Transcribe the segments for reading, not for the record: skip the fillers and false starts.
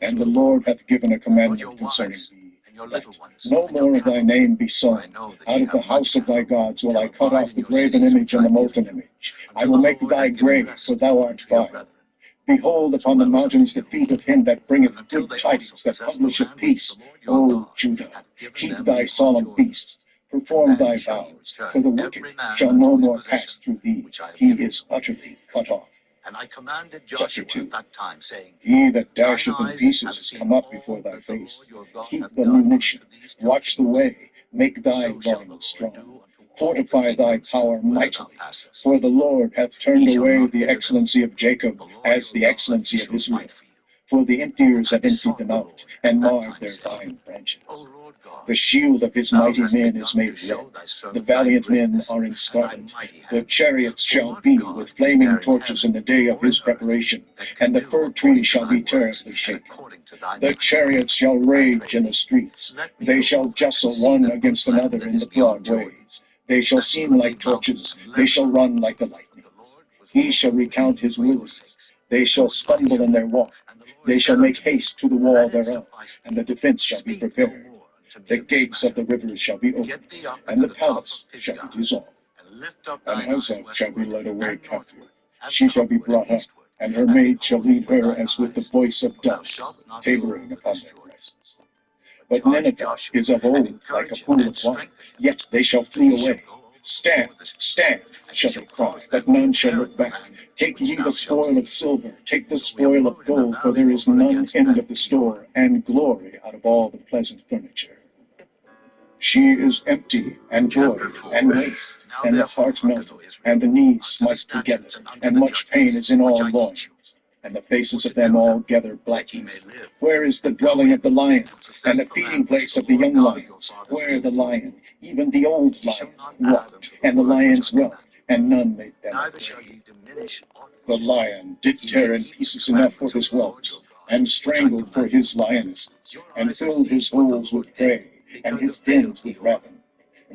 And the Lord hath given a commandment concerning thee, that no more of thy name be sown. Out of the house of thy gods will I cut off the graven image and the molten image. I will make thy grave, for thou art vile. Behold upon the mountains the feet of him that bringeth good tidings, that publisheth peace. O Judah, keep thy solemn feasts, perform thy vows, for the wicked shall no more pass through thee. He is utterly cut off. And I commanded Joshua at that time, saying, He that dasheth in pieces is come up before thy face. Keep the munition, watch the way, make thy loins strong. Fortify thy power mightily, for the Lord hath turned away the excellency of Jacob as the excellency of Israel. For the emptiers have emptied them out, and marred their vine branches. The shield of his mighty men is made red. The valiant men are in scarlet. The chariots shall be with flaming torches in the day of his preparation, and the fir tree shall be terribly shaken. The chariots shall rage in the streets. They shall jostle one against another in the broad ways. They shall seem like torches. They shall run like the lightning. He shall recount his words. They shall stumble in their walk. They shall make haste to the wall thereof, and the defense shall be prepared. The gates of the rivers shall be opened, and the palace shall be dissolved. And Hazael shall be led away captive. She shall be brought up, and her maid shall lead her as with the voice of doves, tabering upon their breasts. But Nineveh is of old like a pool of water, yet they shall flee away. Stand, stand, shall they cry, but none shall look back. Take ye the spoil of silver, take the spoil of gold, for there is none end of the store, and glory out of all the pleasant furniture. She is empty, and void, and waste, and the heart melted, and the knees smite together, and much pain is in all loins, and the faces of them all gather blackness. Where is the dwelling of the lions, and the feeding place of the young lions? Where the lion, even the old lion, walked, and the lions dwelt, and none made them afraid. The lion did tear in pieces enough for his whelps, and strangled for his lionesses, and filled his holes with prey, and his dens with rapine.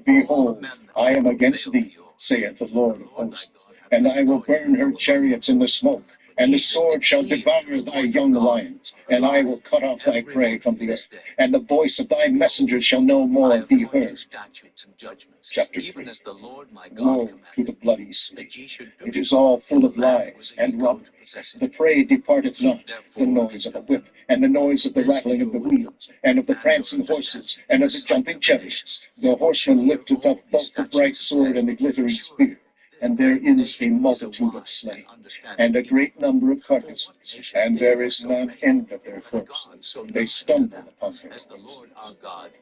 Behold, I am against thee, saith the Lord of hosts, and I will burn her chariots in the smoke, and the sword shall devour thy young lions, and I will cut off thy prey from the earth, and the voice of thy messengers shall no more be heard. Chapter 3. Woe to the bloody sea! It is all full of lies and robberies. The prey departeth not, the noise of a whip, and the noise of the rattling of the wheels, and of the prancing horses, and of the jumping chariots. The horseman lifteth up both the bright sword and the glittering spear. And there is a multitude of slain, and a great number of carcasses, and there is none end of their corpses. They stumble upon their corpses.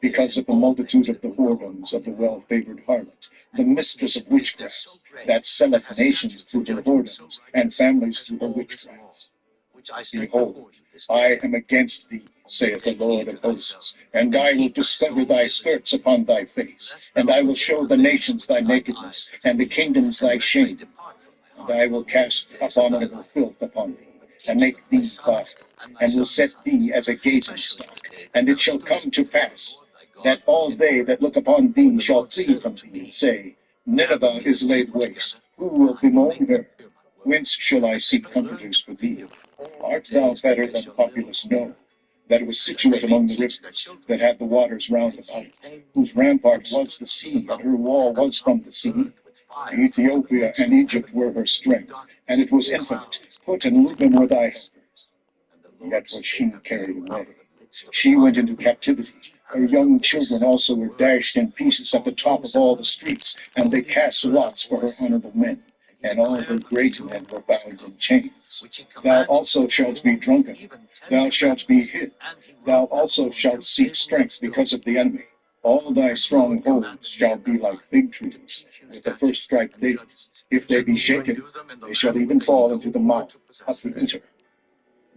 Because of the multitude of the whoredoms of the well-favored harlot, the mistress of witchcraft, that selleth nations through her whoredoms, and families through her witchcraft. Behold, I am against thee, saith the Lord of hosts, and I will discover thy skirts upon thy face, and I will show the nations thy nakedness, and the kingdoms thy shame. And I will cast abominable filth upon thee, and make thee vile, and will set thee as a gazing stock. And it shall come to pass, that all they that look upon thee shall flee from thee, and say, Nineveh is laid waste, who will bemoan her? Whence shall I seek comforters for thee? Art thou better than populous No, that was situate among the rivers, that had the waters round about, whose rampart was the sea, and her wall was from the sea? Ethiopia and Egypt were her strength, and it was infinite. Put and Lubim were thy helpers. Yet was she carried away. She went into captivity. Her young children also were dashed in pieces at the top of all the streets, and they cast lots for her honorable men, and all her great men were bound in chains. Thou also shalt be drunken, thou shalt be hid, thou also shalt seek strength because of the enemy. All thy strongholds shall be like fig trees, with the first ripe dates. If they be shaken, they shall even fall into the mouth of the eater.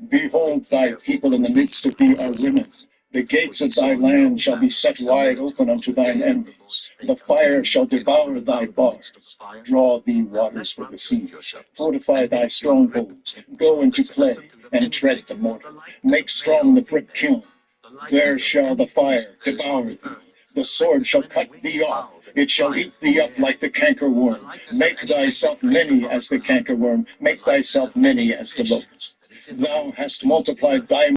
Behold, thy people in the midst of thee are women. The gates of thy land shall be set wide open unto thine enemies. The fire shall devour thy bars. Draw thee waters for the sea. Fortify thy strongholds. Go into clay, and tread the mortar. Make strong the brick kiln. There shall the fire devour thee. The sword shall cut thee off. It shall eat thee up like the cankerworm. Make thyself many as the cankerworm. Make thyself many as the locust. Thou hast multiplied thy